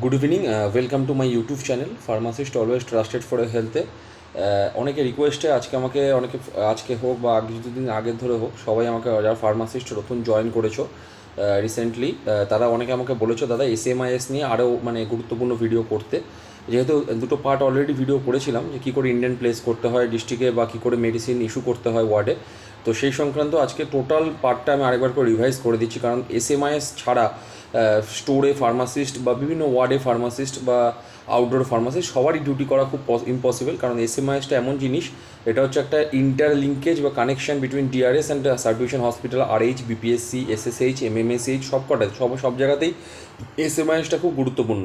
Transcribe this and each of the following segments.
Good evening, welcome to my YouTube channel pharmacist always trusted for হেলথে। অনেকে রিকোয়েস্টে আজকে হোক বা কিছুদিন আগের ধরে হোক, সবাই আমাকে যারা ফার্মাসিস্ট নতুন জয়েন করেছো রিসেন্টলি, তারা অনেকে আমাকে বলেছো দাদা এসএমআইএস নিয়ে আরও মানে গুরুত্বপূর্ণ ভিডিও করতে। যেহেতু দুটো পার্ট অলরেডি ভিডিও করেছিলাম যে কী করে ইন্ডিয়ান প্লেস করতে হয় ডিস্ট্রিক্টে বা কী করে মেডিসিন ইস্যু করতে হয় ওয়ার্ডে, তো সেই সংক্রান্ত আজকে টোটাল পার্টটা আমি আরেকবার করে রিভাইজ করে দিচ্ছি। কারণ এসএমআইএস ছাড়া স্টোরে ফার্মাসিস্ট বা বিভিন্ন ওয়ার্ডে ফার্মাসিস্ট বা আউটডোর ফার্মাসিস্ট সবারই ডিউটি করা খুব ইম্পসিবল। কারণ এসএমআইএসটা এমন জিনিস, এটা হচ্ছে একটা ইন্টার লিঙ্কেজ বা connection between DRS and sub division hospital, RH, BPSC, SSH, MMSH সব জায়গাতেই এসএমআইএসটা খুব গুরুত্বপূর্ণ।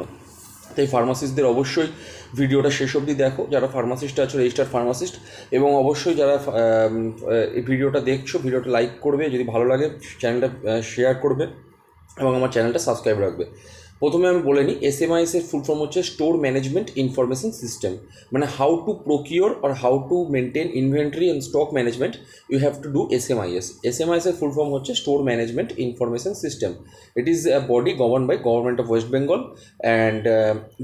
তাই ফার্মাসিস্টদের অবশ্যই ভিডিওটা শেষ অবধি দেখো, যারা ফার্মাসিস্ট আছো, রেজিস্টার্ড ফার্মাসিস্ট, এবং অবশ্যই যারা এই ভিডিওটা দেখছো, ভিডিওটা লাইক করবে, যদি ভালো লাগে চ্যানেলটা শেয়ার করবে এবং আমার চ্যানেলটা সাবস্ক্রাইব রাখবে। প্রথমে আমি বলে নিই, এসএমআইএসের ফুল ফর্ম হচ্ছে স্টোর ম্যানেজমেন্ট ইনফরমেশন সিস্টেম। মানে how to procure or how to maintain inventory and stock management you have to do SMIS. এসএমআইএসের ফুল ফর্ম হচ্ছে store management information system. It is a body govern by government of West Bengal and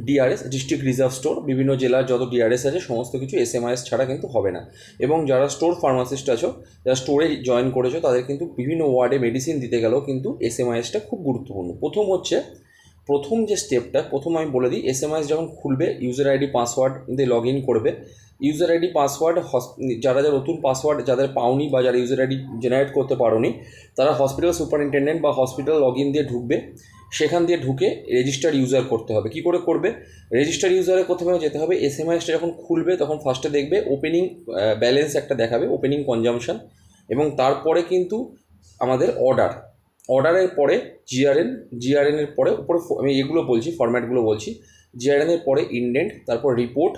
DRS, district reserve store. বিভিন্ন জেলার যত DRS আছে সমস্ত কিছু এসএমআইএস ছাড়া কিন্তু হবে না। এবং যারা স্টোর ফার্মাসিস্ট আছো, যারা স্টোরে জয়েন করেছো, তাদের কিন্তু বিভিন্ন ওয়ার্ডে মেডিসিন দিতে গেলেও কিন্তু এসএমআইএসটা খুব গুরুত্বপূর্ণ। প্রথম যে স্টেপটা, আমি বলে দিই, এসএমআইএস যখন খুলবে, ইউজার আইডি পাসওয়ার্ড দিয়ে লগ ইন করবে। ইউজার আইডি পাসওয়ার্ড যারা নতুন পাসওয়ার্ড যাদের পাওনি বা যারা ইউজার আইডি জেনারেট করতে পারোনি, তারা হসপিটাল সুপারিনটেন্ডেন্ট বা হসপিটাল লগ ইন দিয়ে ঢুকবে। সেখান দিয়ে ঢুকে রেজিস্টার ইউজার করতে হবে। কী করে করবে? রেজিস্টার ইউজারে কোথাও যেতে হবে। এসএমআইএসটা যখন খুলবে তখন ফার্স্টে দেখবে ওপেনিং ব্যালেন্স একটা দেখাবে, ওপেনিং কনজামশন, এবং তারপরে কিন্তু আমাদের অর্ডারের পরে জিআরএনের পরে উপরে আমি এগুলো বলছি, ফরম্যাটগুলো বলছি। জিআরএনের পরে ইনডেন্ট, তারপর রিপোর্ট,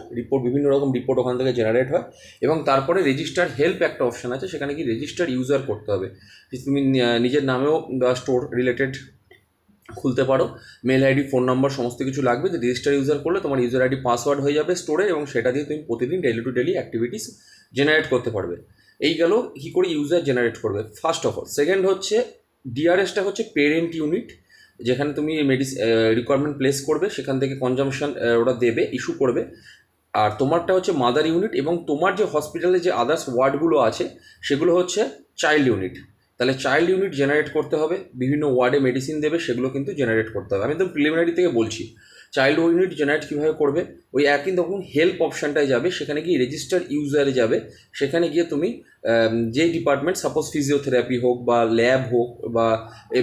বিভিন্ন রকম রিপোর্ট ওখান থেকে জেনারেট হয়, এবং তারপরে রেজিস্টার হেল্প একটা অপশান আছে, সেখানে কি রেজিস্টার ইউজার করতে হবে। তুমি নিজের নামেও বা স্টোর রিলেটেড খুলতে পারো। মেল আইডি, ফোন নাম্বার সমস্ত কিছু লাগবে। যে রেজিস্টার ইউজার করলে তোমার ইউজার আইডি পাসওয়ার্ড হয়ে যাবে স্টোরে, এবং সেটা দিয়ে তুমি প্রতিদিন daily to daily activities generate করতে পারবে। এই গেল কী করে ইউজার জেনারেট করবে, ফার্স্ট অফ অল। সেকেন্ড হচ্ছে ডিআরএসটা হচ্ছে পেরেন্ট ইউনিট, যেখানে তুমি রিকোয়ারমেন্ট প্লেস করবে, সেখান থেকে কনজামশন ওরা দেবে, ইস্যু করবে। আর তোমারটা হচ্ছে মাদার ইউনিট, এবং তোমার যে হসপিটালে যে আদার্স ওয়ার্ডগুলো আছে সেগুলো হচ্ছে চাইল্ড ইউনিট। তাহলে চাইল্ড ইউনিট জেনারেট করতে হবে, বিভিন্ন ওয়ার্ডে মেডিসিন দেবে, সেগুলো কিন্তু জেনারেট করতে হবে। আমি একদম প্রিলিমিনারি থেকে বলছি। চাইল্ড ইউনিট জেনারেট কীভাবে করবে, ওই একই তখন হেল্প অপশানটায় যাবে, সেখানে গিয়ে রেজিস্টার ইউজারে যাবে। সেখানে গিয়ে তুমি যে ডিপার্টমেন্ট, সাপোজ ফিজিওথেরাপি হোক বা ল্যাব হোক বা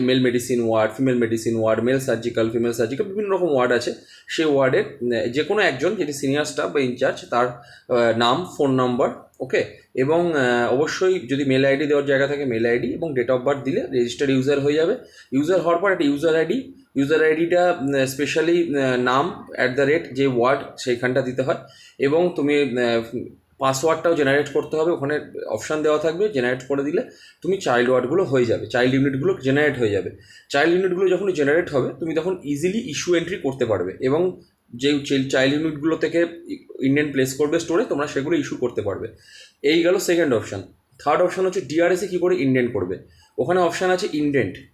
male medicine ward, female medicine ward, male surgical, female surgical, বিভিন্ন রকম ওয়ার্ড আছে, সেই ওয়ার্ডের যে কোনো একজন, যিনি সিনিয়র স্টাফ বা ইনচার্জ, তার নাম, ফোন নাম্বার, ওকে, এবং অবশ্যই যদি মেল আইডি দেওয়ার জায়গা থাকে মেল আইডি এবং ডেট অফ বার্থ দিলে রেজিস্টার ইউজার হয়ে যাবে। ইউজার হওয়ার পর একটা ইউজার আইডিটা স্পেশালি নাম @ যে ওয়ার্ড সেইখানটা দিতে হয়, এবং তুমি পাসওয়ার্ডটাও জেনারেট করতে হবে। ওখানে অপশান দেওয়া থাকবে, জেনারেট করে দিলে তুমি চাইল্ড ওয়ার্ডগুলো হয়ে যাবে, চাইল্ড ইউনিটগুলো জেনারেট হয়ে যাবে। চাইল্ড ইউনিটগুলো যখন জেনারেট হবে, তুমি তখন ইজিলি ইস্যু এন্ট্রি করতে পারবে, এবং যে চাইল্ড ইউনিটগুলো থেকে ইন্ডিয়ান প্লেস করবে স্টোরে, তোমরা সেগুলো ইস্যু করতে পারবে। এই গেল সেকেন্ড অপশান। থার্ড অপশান হচ্ছে ডিআরএসে কী করে ইন্ডেন্ট করবে। ওখানে অপশান আছে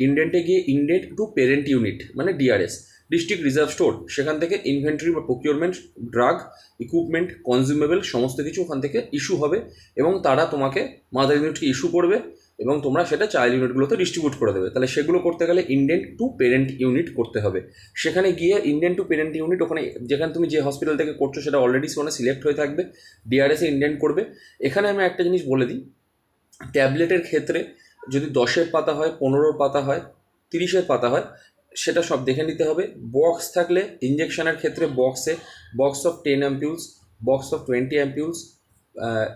ইন্ডেন্টে গিয়ে ইন্ডেন্ট টু পেরেন্ট ইউনিট, মানে ডিআরএস, ডিস্ট্রিক্ট রিজার্ভ স্টোর, সেখান থেকে ইনভেন্টরি বা প্রকিউরমেন্ট, ড্রাগ, ইকুইপমেন্ট, কনজিউমেবল সমস্ত কিছু ওখান থেকে ইস্যু হবে, এবং তারা তোমাকে মাদার ইউনিটকে ইস্যু করবে, এবং তোমরা সেটা চাইল্ড ইউনিটগুলোতে ডিস্ট্রিবিউট করে দেবে। তাহলে সেগুলো করতে গেলে ইন্ডেন্ট টু পেরেন্ট ইউনিট করতে হবে। সেখানে গিয়ে ইন্ডেন্ট টু পেরেন্ট ইউনিট, ওখানে যেখানে তুমি যে হসপিটাল থেকে করছো সেটা অলরেডি সিলেক্ট হয়ে থাকবে, ডিআরএসে ইন্ডেন্ট করবে। এখানে আমি একটা জিনিস বলে দিই, ট্যাবলেটের ক্ষেত্রে যদি 10-এর পাতা হয়, 15-এর পাতা হয়, 30-এর পাতা হয়, সেটা সব দেখে নিতে হবে। বক্স থাকলে ইঞ্জেকশনের ক্ষেত্রে বক্স অফ 10 অ্যাম্পিউলস, বক্স অফ 20 অ্যাম্পিউলস,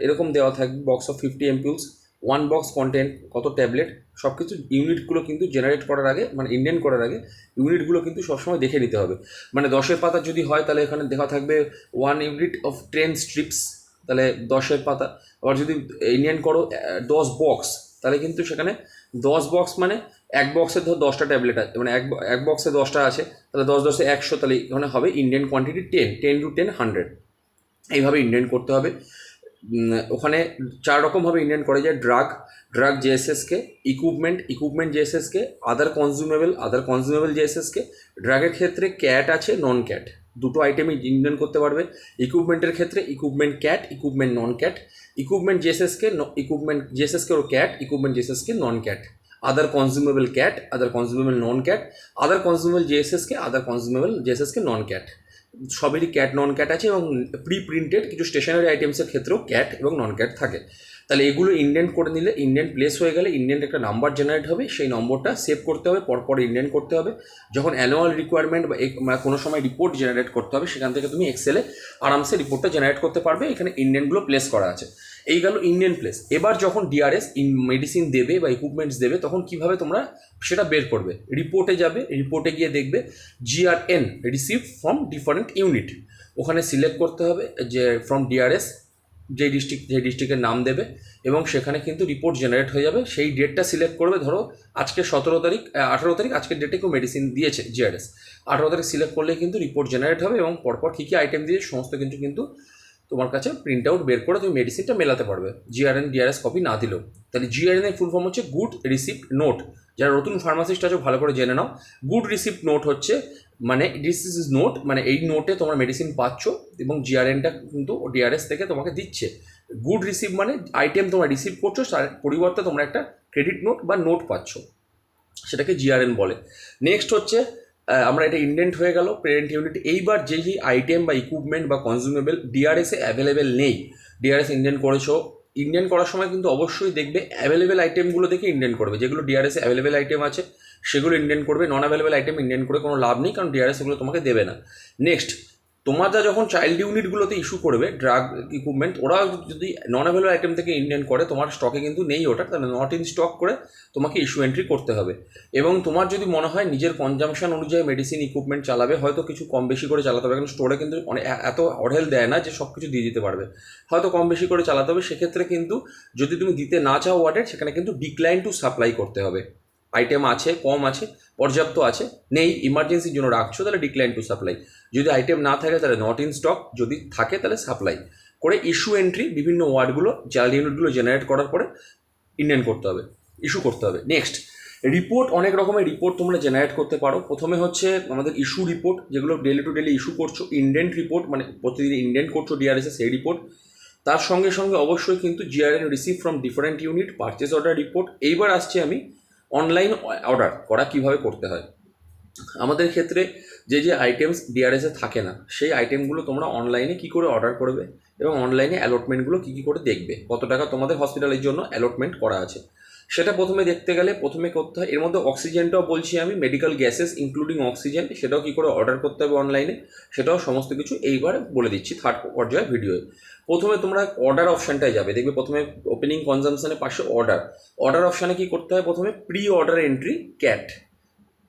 এরকম দেওয়া থাকবে, বক্স অফ 50 অ্যাম্পিউলস, 1 বক্স কন্টেন্ট কত ট্যাবলেট, সব কিছু ইউনিটগুলো কিন্তু জেনারেট করার আগে, মানে ইন্ডেন্ট করার আগে ইউনিটগুলো কিন্তু সবসময় দেখে নিতে হবে। মানে 10-এর পাতা যদি হয়, তাহলে এখানে দেখা থাকবে 1 ইউনিট অফ 10 স্ট্রিপস, তাহলে 10-এর পাতা। আবার যদি ইন্ডিয়ান করো 10 বক্স, তাহলে কিন্তু সেখানে 10 বক্স মানে এক বক্সে ধর 10টা ট্যাবলেট আছে, মানে এক বক্সে 10টা আছে, তাহলে 10 × 10 = 100, তাহলে এখানে হবে ইন্ডিয়ান কোয়ান্টিটি 10 × 10 100। এইভাবে ইন্ডিয়ান করতে হবে। ওখানে 4 রকমভাবে ইন্ডেন্ট করে যায়: ড্রাগ জেএসএসকে, ইকুইপমেন্ট জেএসএসকে, আদার কনজিউমেবল জেএসএসকে। ড্রাগের ক্ষেত্রে ক্যাট আছে, নন ক্যাট, দুটো আইটেমই ইন্ডেন্ট করতে পারবে। ইকুইপমেন্টের ক্ষেত্রে ইকুইপমেন্ট ক্যাট, ইকুইপমেন্ট নন ক্যাট। ইকুইপমেন্ট জেএসএসকে ও ক্যাট, ইকুইপমেন্ট জেএসএসকে নন ক্যাট। আদার কনজিউমেবল ক্যাট, আদার কনজিউমেবল নন ক্যাট। আদার কনজিউমেবল জেএসএসকে, আদার কনজিউমেবল জেএসএসকে নন ক্যাট। সবেরই ক্যাট নন ক্যাট আছে, এবং প্রিন্টেড কিছু স্টেশনারি আইটেমসের ক্ষেত্রেও ক্যাট এবং নন ক্যাট থাকে। তাহলে এগুলো ইন্ডেন্ট করে নিলে, ইন্ডেন্ট প্লেস হয়ে গেলে ইন্ডেন্ট একটা নাম্বার জেনারেট হবে, সেই নম্বরটা সেভ করতে হবে, পরপর ইন্ডেন্ট করতে হবে। যখন অ্যানুয়াল রিকোয়ারমেন্ট বা কোনো সময় রিপোর্ট জেনারেট করতে হবে, সেখান থেকে তুমি এক্সেলে আরামসে রিপোর্টটা জেনারেট করতে পারবে। এখানে ইন্ডেন্টগুলো প্লেস করা আছে। এই গেল ইন্ডেন্ট প্লেস। এবার যখন ডিআরএস মেডিসিন দেবে বা ইকুইপমেন্টস দেবে, তখন কিভাবে তোমরা সেটা বের করবে? রিপোর্টে যাবে, রিপোর্টে গিয়ে দেখবে GRN receive from different unit. ওখানে সিলেক্ট করতে হবে যে ফ্রম ডিআরএস, যে ডিস্ট্রিক্টের নাম দেবে, এবং সেখানে কিন্তু রিপোর্ট জেনারেট হয়ে যাবে। সেই ডেটটা সিলেক্ট করবে, ধরো আজকে 18 তারিখ, আজকের ডেটে কেউ মেডিসিন দিয়েছে জিআরএস, 18 তারিখ সিলেক্ট করলে কিন্তু রিপোর্ট জেনারেট হবে, এবং পরপর কী কী আইটেম দিয়ে সমস্ত কিন্তু তোমার কাছে প্রিন্ট আউট বের করে তুমি মেডিসিনটা মেলাতে পারবে, জিআরএন ডিআরএস কপি না দিলেও। তাহলে জিআরএন এর ফুল ফর্ম হচ্ছে গুড রিসিপ্ট নোট। যারা নতুন ফার্মাসিস্ট আছে ভালো করে জেনে নাও। গুড রিসিপ্ট নোট হচ্ছে মানে দিস ইজ নোট, মানে এই নোটে তোমরা মেডিসিন পাচ্ছ এবং জিআরএনটা কিন্তু ডিআরএস থেকে তোমাকে দিচ্ছে। গুড রিসিভ মানে আইটেম তোমরা রিসিভ করছো, তার পরিবর্তে তোমরা একটা ক্রেডিট নোট বা নোট পাচ্ছ, সেটাকে জিআরএন বলে। নেক্সট হচ্ছে আমরা এটা ইন্ডেন্ট হয়ে গেল পেরেন্ট ইউনিট। এইবার যেই আইটেম বা ইকুইপমেন্ট বা কনজিউমেবল ডিআরএসে অ্যাভেলেবেল নেই, ডিআরএস ইন্ডেন্ট করেছো, ইন্ডেন্ট করার সময় কিন্তু অবশ্যই দেখবে অ্যাভেলেবেল আইটেমগুলো দেখে ইন্ডেন্ট করবে। যেগুলো ডিআরএসে অ্যাভেলেবেল আইটেম আছে সেগুলো ইন্ডেন্ট করবে, নন অ্যাভেলেবেল আইটেম ইন্ডেন্ট করে কোনো লাভ নেই, কারণ ডিআরএস এগুলো তোমাকে দেবে না। নেক্সট, তোমরা যখন চাইল্ড ইউনিটগুলোতে ইস্যু করবে ড্রাগ ইকুইপমেন্ট, ওরা যদি নন অ্যাভেলেবল আইটেম থেকে ইন্ডেন্ট করে, তোমার স্টকে কিন্তু নেই ওটা, তাহলে নট ইন স্টক করে তোমাকে ইস্যু এন্ট্রি করতে হবে। এবং তোমার যদি মনে হয় নিজের কনজামশন অনুযায়ী মেডিসিন ইকুইপমেন্ট চালাবে, হয়তো কিছু কম বেশি করে চালাতে হবে, কারণ স্টোরে কিন্তু অনেক এত অঢেল দেয় না যে সব কিছু দিয়ে দিতে পারবে, হয়তো কম বেশি করে চালাতে হবে। সেক্ষেত্রে কিন্তু যদি তুমি দিতে না চাও অর্ডার, সেখানে কিন্তু ডিক্লাইন টু সাপ্লাই করতে হবে। আইটেম আছে, কম আছে, পর্যাপ্ত আছে, নেই, ইমার্জেন্সির জন্য রাখছো, তাহলে ডিক্লাইন টু সাপ্লাই। যদি আইটেম না থাকে তাহলে নট ইন স্টক, যদি থাকে তাহলে সাপ্লাই করে ইস্যু এন্ট্রি বিভিন্ন ওয়ার্ডগুলো চাইল্ড ইউনিটগুলো জেনারেট করার পরে ইন্ডেন্ট করতে হবে, ইস্যু করতে হবে। Next, report. অনেক রকমের রিপোর্ট তোমরা জেনারেট করতে পারো। প্রথমে হচ্ছে আমাদের ইস্যু রিপোর্ট, যেগুলো ডেলি টু ডেলি ইস্যু করছো। ইন্ডেন্ট রিপোর্ট মানে প্রতিদিন ইন্ডেন্ট করছো ডিআরএসে, সেই রিপোর্ট। তার সঙ্গে সঙ্গে অবশ্যই কিন্তু GRN receive from different unit, purchase order report. এইবার আসছে আমি অনলাইন অর্ডার করা কীভাবে করতে হয়। আমাদের ক্ষেত্রে যে আইটেমস ডিআরএসে থাকে না, সেই আইটেমগুলো তোমরা অনলাইনে কী করে অর্ডার করবে, এবং অনলাইনে অ্যালটমেন্টগুলো কী করে দেখবে, কত টাকা তোমাদের হসপিটালের জন্য অ্যালটমেন্ট করা আছে, সেটা প্রথমে দেখতে গেলে প্রথমে করতে হয়। এর মধ্যে অক্সিজেনটাও বলছি আমি, মেডিকেল গ্যাসেস ইনক্লুডিং অক্সিজেন, সেটাও কী করে অর্ডার করতে হবে অনলাইনে, সেটাও সমস্ত কিছু এইবার বলে দিচ্ছি থার্ড পর্যায়ে ভিডিওয়ে। প্রথমে তোমরা অর্ডার অপশানটায় যাবে, দেখবে প্রথমে ওপেনিং কনজামশনের পাশে অর্ডার অপশানে কী করতে হয়, প্রথমে প্রি অর্ডার এন্ট্রি ক্যাট।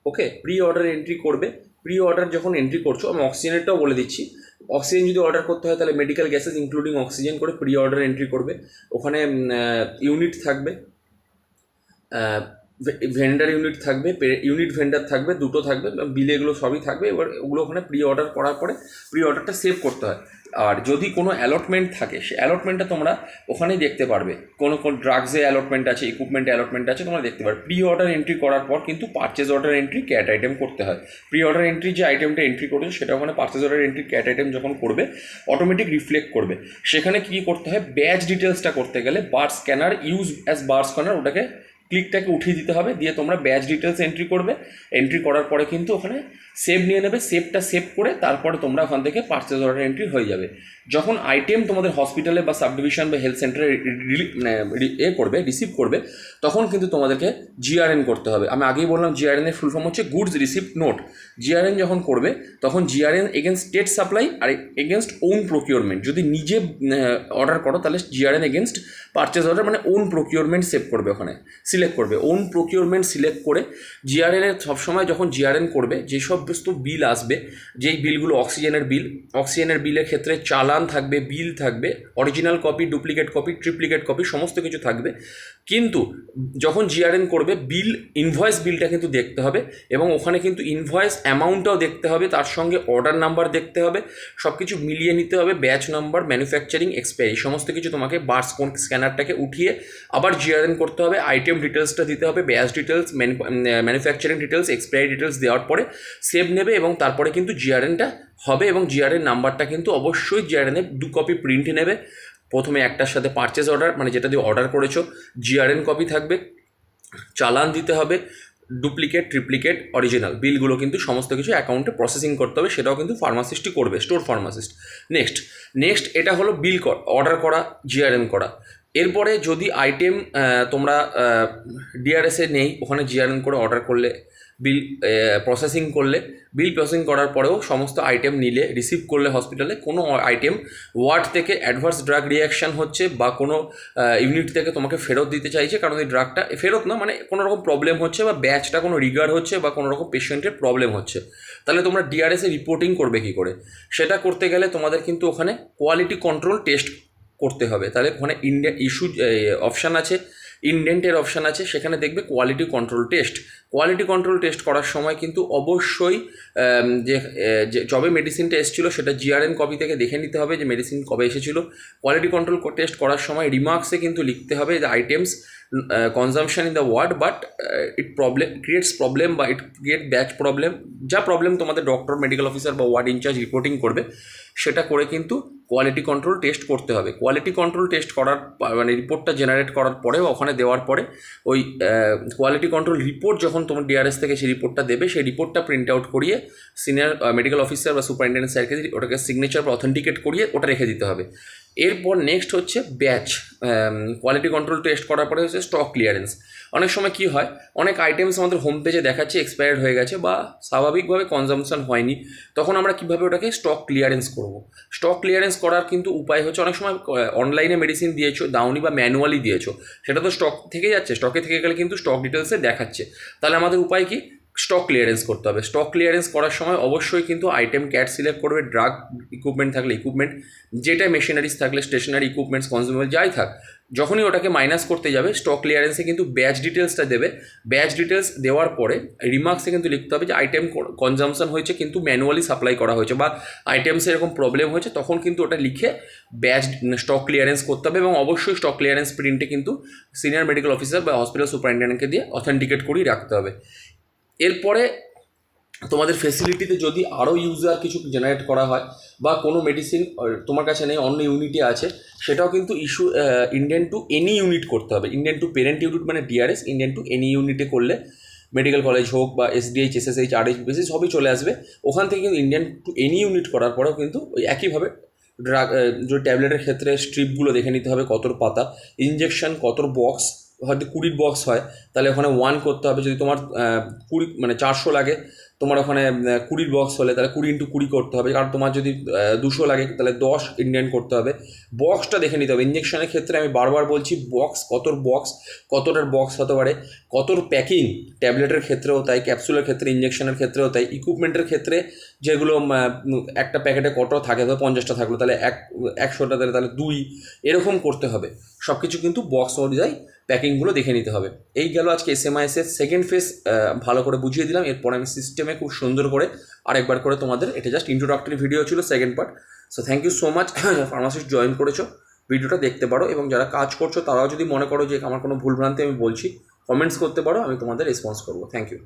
ওকে, প্রি অর্ডার এন্ট্রি করবে। প্রি অর্ডার যখন এন্ট্রি করছো, আমি অক্সিজেনেরটাও বলে দিচ্ছি। অক্সিজেন যদি অর্ডার করতে হয় তাহলে মেডিকেল গ্যাসেস ইনক্লুডিং অক্সিজেন করে প্রি অর্ডার এন্ট্রি করবে। ওখানে ইউনিট থাকবে, ভেন্ডার ইউনিট থাকবে, ইউনিট ভেন্ডার থাকবে, দুটো থাকবে, বিলে এগুলো সবই থাকবে। এবার ওগুলো ওখানে প্রি অর্ডার করার পরে প্রি অর্ডারটা সেভ করতে হয়। আর যদি কোনো অ্যালটমেন্ট থাকে, সে অ্যালটমেন্টটা তোমরা ওখানেই দেখতে পারবে। কোনো ড্রাগসে অ্যালটমেন্ট আছে, ইকুইপমেন্টে অ্যালটমেন্ট আছে, তোমরা দেখতে পারবে। প্রি অর্ডার এন্ট্রি করার পর কিন্তু purchase order entry cat item করতে হয়। প্রি অর্ডার এন্ট্রি যে আইটেমটা এন্ট্রি করবে, সেটা ওখানে purchase order entry cat item যখন করবে অটোমেটিক রিফ্লেক্ট করবে। সেখানে কী করতে হয়, ব্যাচ ডিটেলসটা করতে গেলে বার স্ক্যানার ইউজ অ্যাজ বার স্ক্যানার, ওটাকে ক্লিকটাকে উঠিয়ে দিতে হবে, দিয়ে তোমরা ব্যাচ ডিটেলস এন্ট্রি করবে। এন্ট্রি করার পরে কিন্তু ওখানে সেভ নিয়ে নেবে, সেভটা সেভ করে তারপরে তোমরা ওখান থেকে পারচেজ অর্ডার এন্ট্রি হয়ে যাবে। যখন আইটেম তোমাদের হসপিটালে বা সাব ডিভিশন বা হেলথ সেন্টারে রিসিভ করবে, তখন কিন্তু তোমাদেরকে জিআরএন করতে হবে। আমি আগেই বললাম জিআরএন এর ফুল ফর্ম হচ্ছে গুডস রিসিপ্ট নোট। জিআরএন যখন করবে তখন জিআরএন এগেনস্ট স্টেট সাপ্লাই আর এগেনস্ট ওন প্রকিউরমেন্ট। যদি নিজে অর্ডার করো তাহলে জিআরএন এগেনস্ট পারচেজ অর্ডার মানে ওন প্রকিউরমেন্ট সেভ করবে, ওখানে সিলেক্ট করবে ওন প্রকিউরমেন্ট সিলেক্ট করে। জিআরএনের সবসময় যখন জিআরএন করবে, যেসব বিল আসবে, যেই বিলগুলো অক্সিজেনের বিলের ক্ষেত্রে চালান থাকবে, বিল থাকবে, original copy, duplicate copy, ট্রিপ্লিকেট copy, সমস্ত কিছু থাকবে। কিন্তু যখন জিআরএন করবে ইনভয়েস বিলটা কিন্তু দেখতে হবে, এবং ওখানে কিন্তু ইনভয়েস অ্যামাউন্টটাও দেখতে হবে, তার সঙ্গে অর্ডার নাম্বার দেখতে হবে, সব কিছু মিলিয়ে নিতে হবে, ব্যাচ নাম্বার, ম্যানুফ্যাকচারিং, এক্সপায়ারি, সমস্ত কিছু তোমাকে বারকোড স্ক্যানারটাকে উঠিয়ে আবার জিআরএন করতে হবে, আইটেম ডিটেলসটা দিতে হবে, batch details, manufacturing details, expiry details দেওয়ার পরে সেভ নেবে, এবং তারপরে কিন্তু জিআরএনটা হবে। এবং জিআরএন নাম্বারটা কিন্তু অবশ্যই জিআরএনে 2 কপি প্রিন্ট নেবে। প্রথমে একটার সাথে পারচেজ অর্ডার, মানে যেটা দিয়ে অর্ডার করেছো, জিআরএন কপি থাকবে, চালান দিতে হবে, ডুপ্লিকেট, ট্রিপ্লিকেট, অরিজিনাল বিলগুলো কিন্তু সমস্ত কিছু অ্যাকাউন্টে প্রসেসিং করতে হবে, সেটাও কিন্তু ফার্মাসিস্টই করবে, স্টোর ফার্মাসিস্ট। নেক্সট এটা হলো বিল অর্ডার করা, জিআরএম করা। এরপরে যদি আইটেম তোমরা ডিআরএসে নেই, ওখানে জিআরএম করে অর্ডার করলে, বিল প্রসেসিং করার পরেও সমস্ত আইটেম নিলে, রিসিভ করলে হসপিটালে, কোনো আইটেম ওয়ার্ড থেকে অ্যাডভার্স ড্রাগ রিয়াকশান হচ্ছে বা কোনো ইউনিট থেকে তোমাকে ফেরত দিতে চাইছে, কারণ এই ড্রাগটা ফেরত না, মানে কোনো রকম প্রবলেম হচ্ছে বা ব্যাচটা কোনো রিগার হচ্ছে বা কোনো রকম পেশেন্টের প্রবলেম হচ্ছে, তাহলে তোমরা ডিআরএসে রিপোর্টিং করবে কী করে? সেটা করতে গেলে তোমাদের কিন্তু ওখানে কোয়ালিটি কন্ট্রোল টেস্ট করতে হবে। তাহলে ওখানে অপশান আছে, ইনডেন্টের অপশান আছে, সেখানে দেখবে কোয়ালিটি কন্ট্রোল টেস্ট করার সময় কিন্তু অবশ্যই যে যবে মেডিসিনটা এসেছিলো সেটা জিআরএন কপি থেকে দেখে নিতে হবে যে মেডিসিন কবে এসেছিলো। কোয়ালিটি কন্ট্রোল টেস্ট করার সময় রিমার্কসে কিন্তু লিখতে হবে the items consumption in the ward but creates problem বা ক্রিয়েট ব্যাচ প্রবলেম, যা প্রবলেম তোমাদের ডক্টর, মেডিকেল অফিসার বা ওয়ার্ড ইনচার্জ রিপোর্টিং করবে, সেটা করে কিন্তু কোয়ালিটি কন্ট্রোল টেস্ট করতে হবে। কোয়ালিটি কন্ট্রোল টেস্ট করার মানে রিপোর্টটা জেনারেট করার পরে ওখানে দেওয়ার পরে ওই কোয়ালিটি কন্ট্রোল রিপোর্ট যখন তোমার ডিআরএস থেকে সেই রিপোর্টটা দেবে, সেই রিপোর্টটা প্রিন্ট আউট করিয়ে সিনিয়র মেডিকেল অফিসার বা সুপারিনটেন্ডেন্ট স্যারকে ওটাকে সিগনেচার বা অথেন্টিকেট করিয়ে ওটা রেখে দিতে হবে। এরপর নেক্সট হচ্ছে ব্যাচ। কোয়ালিটি কন্ট্রোল টেস্ট করার পরে হচ্ছে স্টক ক্লিয়ারেন্স। অনেক সময় কি হয়, অনেক আইটেমস আমাদের হোম পেজে দেখাচ্ছে এক্সপায়ার্ড হয়ে গেছে বা স্বাভাবিকভাবে কনজামশন হয়নি, তখন আমরা কীভাবে ওটাকে স্টক ক্লিয়ারেন্স করব? স্টক ক্লিয়ারেন্স করার কিন্তু উপায় হচ্ছে, অনেক সময় অনলাইনে মেডিসিন দিয়েছো, দাওনি বা ম্যানুয়ালি দিয়েছো, সেটা তো স্টক থেকে যাচ্ছে, স্টকে থেকে গেলে কিন্তু স্টক ডিটেলসে দেখাচ্ছে, তাহলে আমাদের উপায় কি? স্টক ক্লিয়ারেন্স করতে হবে। স্টক ক্লিয়ারেন্স করার সময় অবশ্যই কিন্তু আইটেম ক্যাট সিলেক্ট করবে, ড্রাগ ইকুইপমেন্ট থাকলে ইকুইপমেন্ট, যেটা মেশিনারিজ থাকলে স্টেশনারি ইকুইপমেন্টস, কনজিউমেবল যাই থাক, যখনই ওটাকে মাইনাস করতে যাবে স্টক ক্লিয়ারেন্সে কিন্তু ব্যাচ ডিটেলসটা দেবে। ব্যাচ ডিটেলস দেওয়ার পরে রিমার্কসে কিন্তু লিখতে হবে যে আইটেম কনজামশন হয়েছে কিন্তু ম্যানুয়ালি সাপ্লাই করা হয়েছে বা আইটেমসে এরকম প্রবলেম হয়েছে, তখন কিন্তু ওটা লিখে ব্যাচ স্টক ক্লিয়ারেন্স করতে হবে, এবং অবশ্যই স্টক ক্লিয়ারেন্স প্রিন্টে কিন্তু সিনিয়র মেডিকেল অফিসার বা হসপিটাল সুপারিনটেন্ডেন্টকে দিয়ে অথেন্টিকেট করেই রাখতে হবে। এরপরে তোমাদের ফেসিলিটিতে যদি আরও ইউজার কিছু জেনারেট করা হয় বা কোনো মেডিসিন তোমার কাছে নেই, অন্য ইউনিটে আছে, সেটাও কিন্তু ইন্ডিয়ান টু এনি ইউনিট করতে হবে। ইন্ডিয়ান টু পেরেন্ট ইউনিট মানে ডিআরএস, ইন্ডিয়ান টু এনি ইউনিটে করলে মেডিকেল কলেজ হোক বা এসডিএইচ, এসএসএইচ, আরএইচ, বেসিস সবই চলে আসবে। ওখান থেকে কিন্তু ইন্ডিয়ান টু এনি ইউনিট করার পরেও কিন্তু ওই একইভাবে ড্রাগ, যে ট্যাবলেটের ক্ষেত্রে স্ট্রিপগুলো দেখে নিতে হবে কতর পাতা, ইঞ্জেকশন কতর বক্স, হয়তো 20 বক্স হয় তাহলে ওখানে 1 করতে হবে। যদি তোমার 20 মানে 400 লাগে, তোমার ওখানে 20 বক্স হলে তাহলে 20 × 20 করতে হবে। কারণ তোমার যদি 200 লাগে তাহলে 10 ইন্ডিয়ান করতে হবে। বক্সটা দেখে নিতে হবে। ইঞ্জেকশনের ক্ষেত্রে আমি বারবার বলছি, কতটার বক্স হতে পারে, কতর প্যাকিং, ট্যাবলেটের ক্ষেত্রেও তাই, ক্যাপসুলের ক্ষেত্রে, ইঞ্জেকশনের ক্ষেত্রেও তাই, ইকুইপমেন্টের ক্ষেত্রে যেগুলো একটা প্যাকেটে কত থাকে, তো 50টা থাকলো তাহলে 100টা তাহলে 2, এরকম করতে হবে। সব কিছু কিন্তু বক্স অনুযায়ী প্যাকিংগুলো দেখে নিতে হবে। এই গেল আজকে এসএমআইএসের সেকেন্ড ফেজ, ভালো করে বুঝিয়ে দিলাম। এরপর আমি সিস্টেমে খুব সুন্দর করে আরেকবার করে তোমাদের, এটা জাস্ট ইন্ট্রোডাক্টরি ভিডিও ছিল, second part. So thank you so much. Pharmacist join করেছো, ভিডিওটা দেখতে পারো, এবং যারা কাজ করছো তারাও যদি মনে করো যে আমার কোনো ভুলভ্রান্তি আমি বলছি, কমেন্টস করতে পারো, আমি তোমাদের রেসপন্স করবো। Thank you.